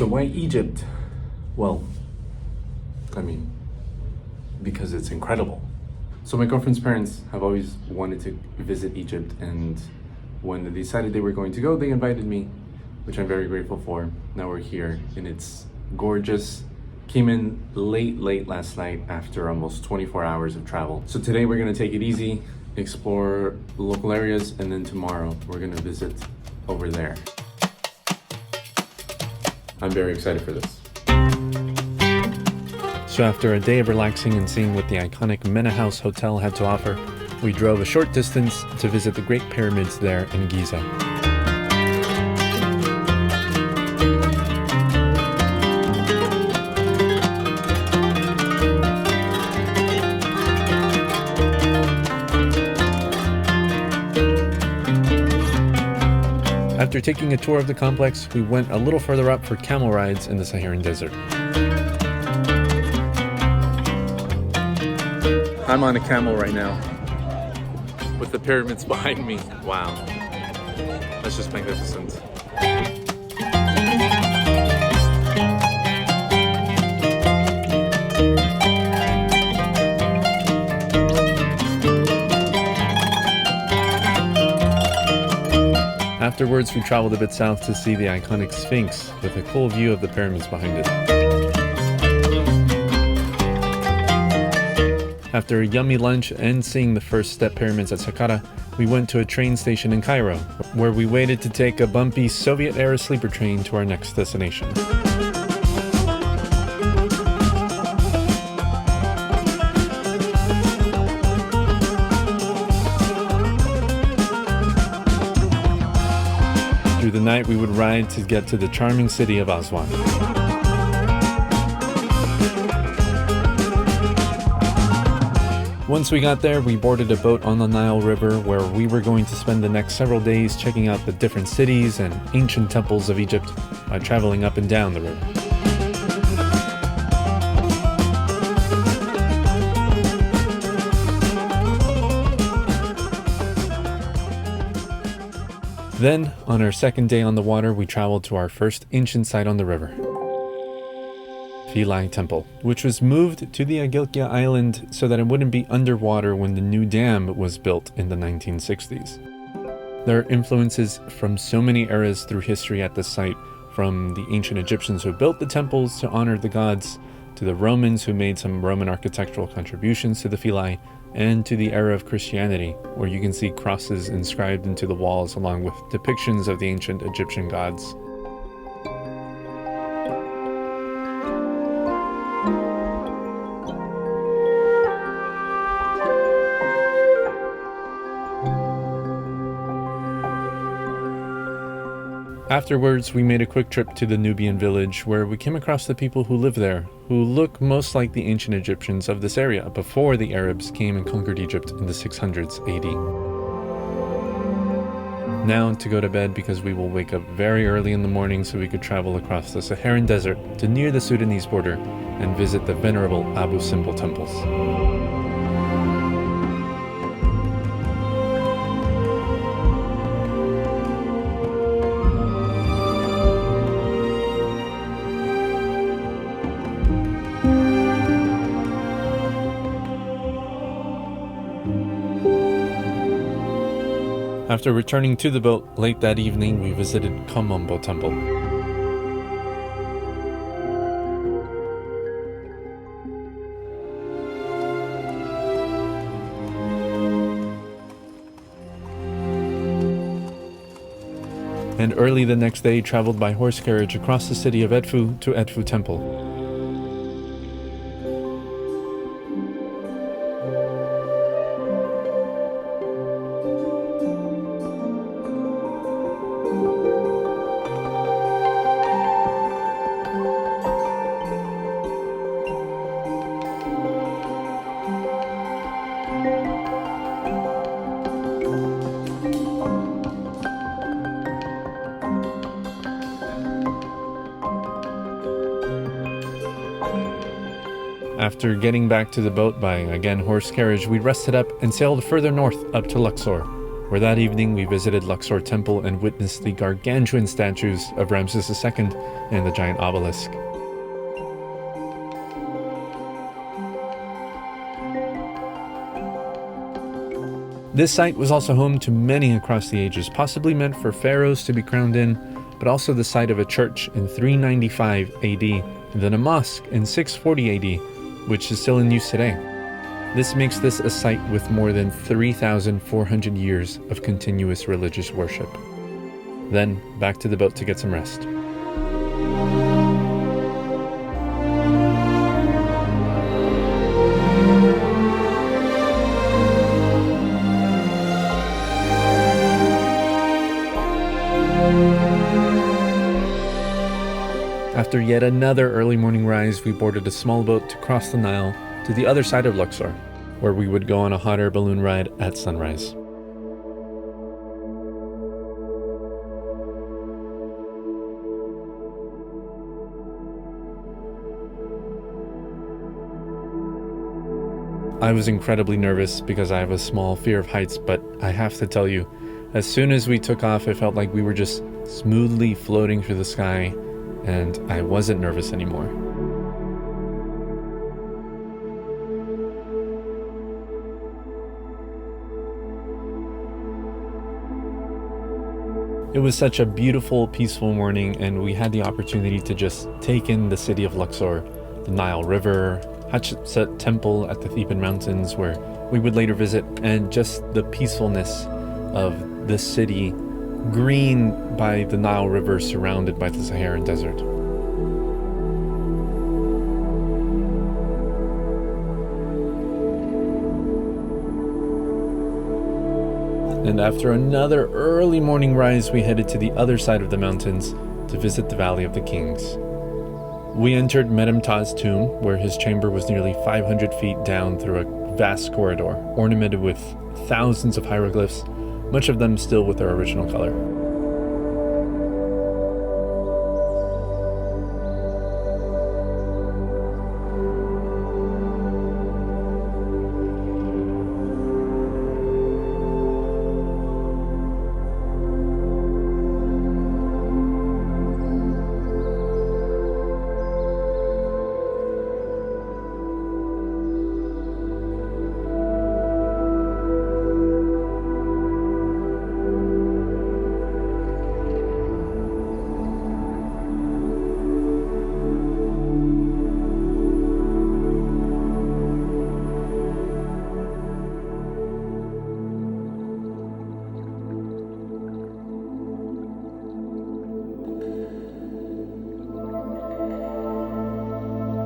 So why Egypt? Well, I mean, because it's incredible. So my girlfriend's parents have always wanted to visit Egypt, and when they decided they were going to go, they invited me, which I'm very grateful for. Now we're here and it's gorgeous. Came in late last night after almost 24 hours of travel. So today we're gonna take it easy, explore local areas, and then tomorrow we're gonna visit over there. I'm very excited for this. So after a day of relaxing and seeing what the iconic Mena House Hotel had to offer, we drove a short distance to visit the Great Pyramids there in Giza. After taking a tour of the complex, we went a little further up for camel rides in the Saharan desert. I'm on a camel right now, with the pyramids behind me. Wow, that's just magnificent. Afterwards, we traveled a bit south to see the iconic Sphinx with a cool view of the pyramids behind it. After a yummy lunch and seeing the first step pyramids at Saqqara, we went to a train station in Cairo, where we waited to take a bumpy Soviet-era sleeper train to our next destination. Through the night, we would ride to get to the charming city of Aswan. Once we got there, we boarded a boat on the Nile River where we were going to spend the next several days checking out the different cities and ancient temples of Egypt by traveling up and down the river. Then, on our second day on the water, we traveled to our first ancient site on the river, Philae Temple, which was moved to the Agilkia Island so that it wouldn't be underwater when the new dam was built in the 1960s. There are influences from so many eras through history at this site, from the ancient Egyptians who built the temples to honor the gods, to the Romans who made some Roman architectural contributions to the Philae, and to the era of Christianity, where you can see crosses inscribed into the walls along with depictions of the ancient Egyptian gods. Afterwards, we made a quick trip to the Nubian village where we came across the people who live there, who look most like the ancient Egyptians of this area before the Arabs came and conquered Egypt in the 600s AD. Now to go to bed because we will wake up very early in the morning so we could travel across the Saharan desert to near the Sudanese border and visit the venerable Abu Simbel temples. After returning to the boat late that evening, we visited Komombo Temple. And early the next day, traveled by horse carriage across the city of Edfu to Edfu Temple. After getting back to the boat by, again, horse carriage, we rested up and sailed further north up to Luxor, where that evening we visited Luxor Temple and witnessed the gargantuan statues of Ramses II and the giant obelisk. This site was also home to many across the ages, possibly meant for pharaohs to be crowned in, but also the site of a church in 395 AD, and then a mosque in 640 AD, which is still in use today. This makes this a site with more than 3,400 years of continuous religious worship. Then, back to the boat to get some rest. After yet another early morning rise, we boarded a small boat to cross the Nile to the other side of Luxor, where we would go on a hot air balloon ride at sunrise. I was incredibly nervous because I have a small fear of heights, but I have to tell you, as soon as we took off, it felt like we were just smoothly floating through the sky, and I wasn't nervous anymore. It was such a beautiful, peaceful morning, and we had the opportunity to just take in the city of Luxor, the Nile River, Hatshepsut Temple at the Theban Mountains, where we would later visit, and just the peacefulness of the city, green by the Nile River, surrounded by the Saharan desert. And after another early morning rise, we headed to the other side of the mountains to visit the Valley of the Kings. We entered Medemta's tomb, where his chamber was nearly 500 feet down through a vast corridor, ornamented with thousands of hieroglyphs, much of them still with their original color.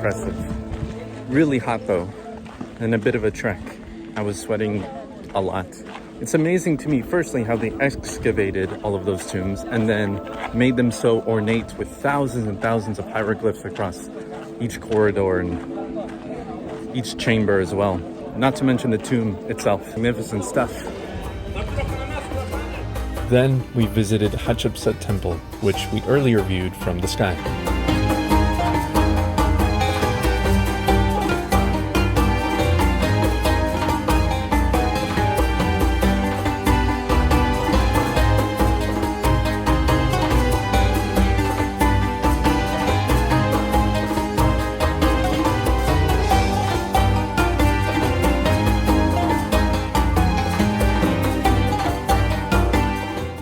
Impressive. Really hot though, and a bit of a trek. I was sweating a lot. It's amazing to me, firstly, how they excavated all of those tombs and then made them so ornate with thousands and thousands of hieroglyphs across each corridor and each chamber as well. Not to mention the tomb itself. Magnificent stuff. Then we visited Hatshepsut Temple, which we earlier viewed from the sky.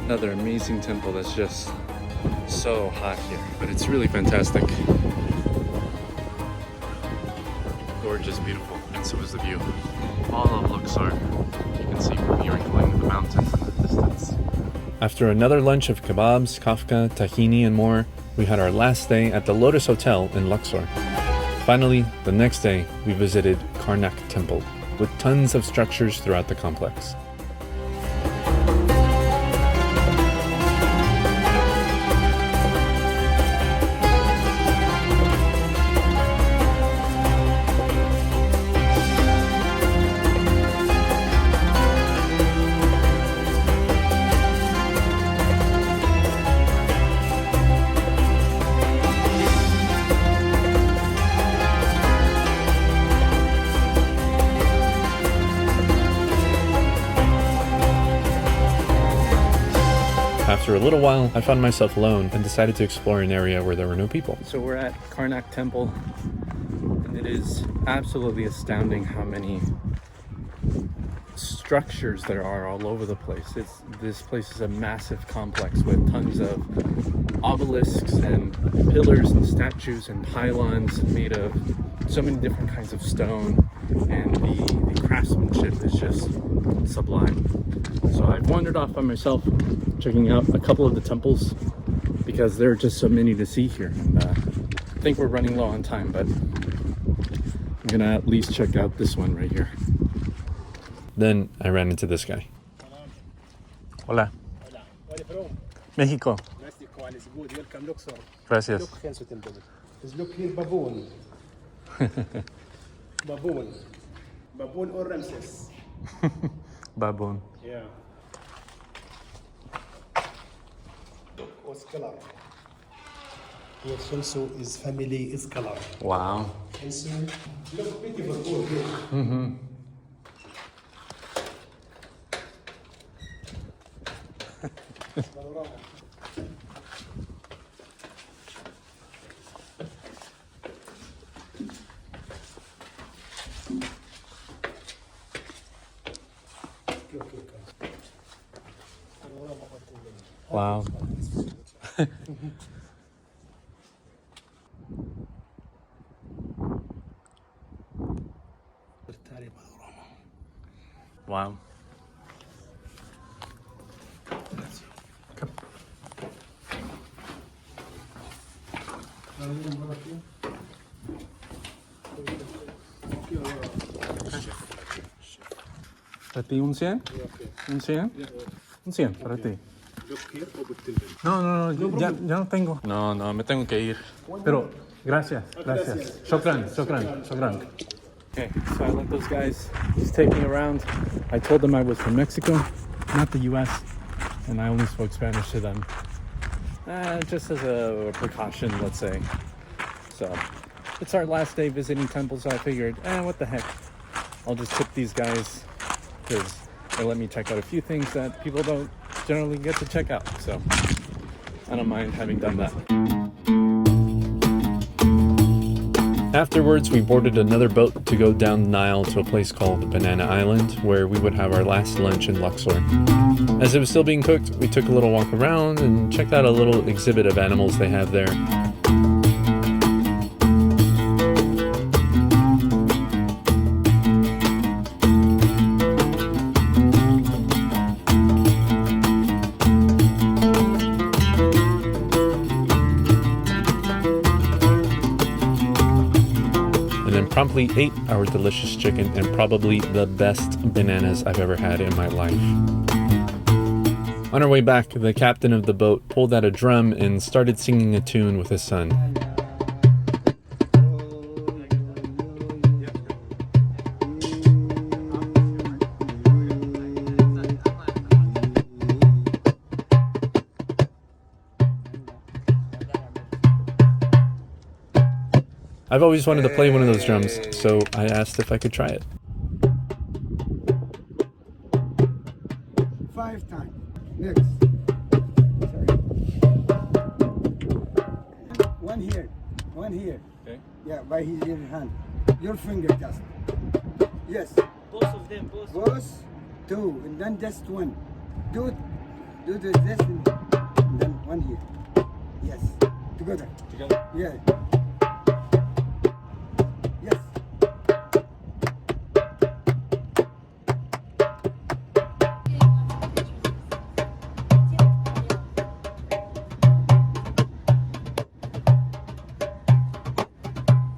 Another amazing temple that's just so hot here, but it's really fantastic. Gorgeous, beautiful, and so is the view. All of Luxor, you can see from here, including the mountains in the distance. After another lunch of kebabs, kafka, tahini, and more, we had our last day at the Lotus Hotel in Luxor. Finally, the next day, we visited Karnak Temple, with tons of structures throughout the complex. After a little while, I found myself alone and decided to explore an area where there were no people. So we're at Karnak Temple, and it is absolutely astounding how many structures there are all over the place. This place is a massive complex with tons of obelisks and pillars and statues and pylons made of so many different kinds of stone, and the craftsmanship is just sublime. So I've wandered off by myself, checking out a couple of the temples because there are just so many to see here, and I think we're running low on time, but I'm gonna at least check out this one right here. Then I ran into this guy. Hola. Hola. Where are you from? Mexico. Mexico, and it's good. Welcome, Luxor. Gracias. Look here, temple. Just look here, baboon. Baboon. Baboon or Ramses. Baboon. Yeah. Or scholar. Here also is family scholar. Wow. And so, look beautiful board here. Mm-hmm. Panorama. Wow. Wow. ¿Para ti un 100? ¿Un 100? Un 100 para ti. No, ya no tengo. No, me tengo que ir. Pero, gracias. Shukran. Okay, so I let those guys just take me around. I told them I was from Mexico, not the US, and I only spoke Spanish to them. Just as a precaution, let's say. So, it's our last day visiting temples, so I figured, what the heck. I'll just tip these guys, because they let me check out a few things that people don't generally get to check out, so I don't mind having done that. Afterwards, we boarded another boat to go down the Nile to a place called Banana Island, where we would have our last lunch in Luxor. As it was still being cooked, we took a little walk around and checked out a little exhibit of animals they have there. Promptly ate our delicious chicken and probably the best bananas I've ever had in my life. On our way back, the captain of the boat pulled out a drum and started singing a tune with his son. I've always wanted to play one of those drums, so I asked if I could try it. 5 times. Next. Sorry. One here. Okay. Yeah, by his hand. Your finger just. Yes. Both of them, both. Both, 2, and then just 1. Do this and then 1 here. Yes. Together. Yeah. Yes.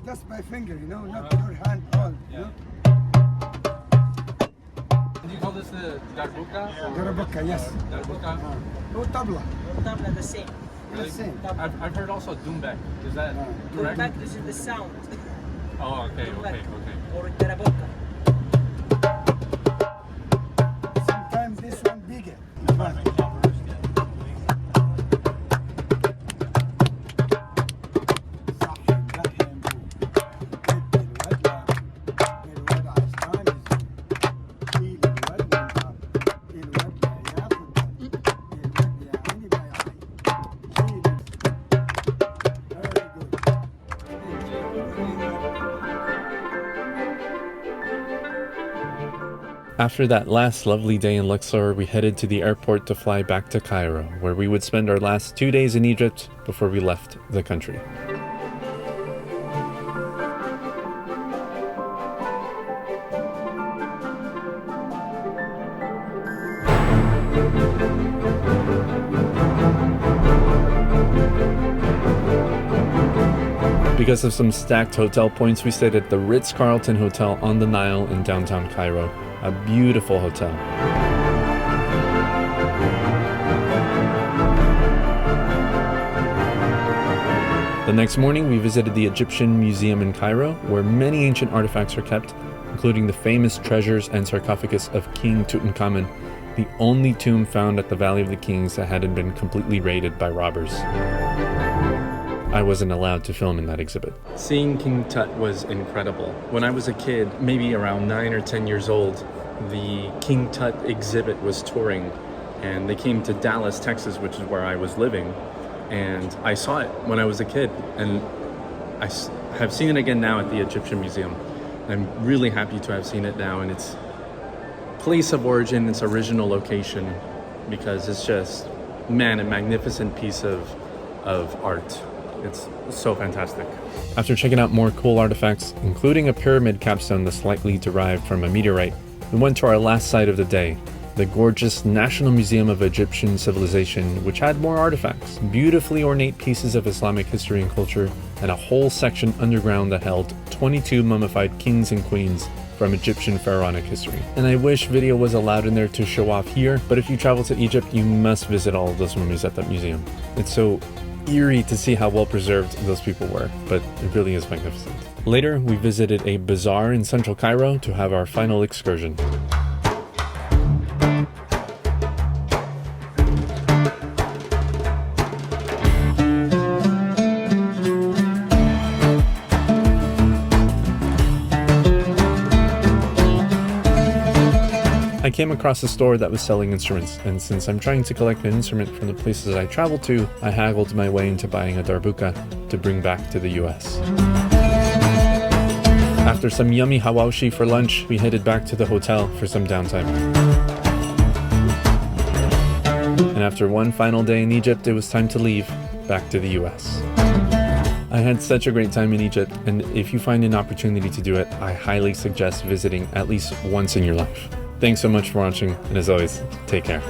Just by finger, not your hand all. Do you call this the darbuka? Darabuka, yes. Darbuka? No tabla. Tabla the same. The same. I've heard also dumbek. Is that correct? Back, this is the sound. Oh, okay. Or taraboka. Sometimes this one bigger. After that last lovely day in Luxor, we headed to the airport to fly back to Cairo, where we would spend our last 2 days in Egypt before we left the country. Because of some stacked hotel points, we stayed at the Ritz-Carlton Hotel on the Nile in downtown Cairo, a beautiful hotel. The next morning, we visited the Egyptian Museum in Cairo, where many ancient artifacts are kept, including the famous treasures and sarcophagus of King Tutankhamun, the only tomb found at the Valley of the Kings that hadn't been completely raided by robbers. I wasn't allowed to film in that exhibit. Seeing King Tut was incredible. When I was a kid, maybe around 9 or 10 years old, the King Tut exhibit was touring, and they came to Dallas, Texas, which is where I was living, and I saw it when I was a kid, and I have seen it again now at the Egyptian Museum. I'm really happy to have seen it now in its place of origin, its original location, because it's just, man, a magnificent piece of art. It's so fantastic. After checking out more cool artifacts, including a pyramid capstone that's likely derived from a meteorite, we went to our last site of the day, the gorgeous National Museum of Egyptian Civilization, which had more artifacts, beautifully ornate pieces of Islamic history and culture, and a whole section underground that held 22 mummified kings and queens from Egyptian pharaonic history. And I wish video was allowed in there to show off here, but if you travel to Egypt, you must visit all of those mummies at that museum. It's so eerie to see how well preserved those people were, but it really is magnificent. Later, we visited a bazaar in central Cairo to have our final excursion. I came across a store that was selling instruments, and since I'm trying to collect an instrument from the places I travel to, I haggled my way into buying a darbuka to bring back to the US. After some yummy hawashi for lunch, we headed back to the hotel for some downtime. And after one final day in Egypt, it was time to leave, back to the US. I had such a great time in Egypt, and if you find an opportunity to do it, I highly suggest visiting at least once in your life. Thanks so much for watching, and as always, take care.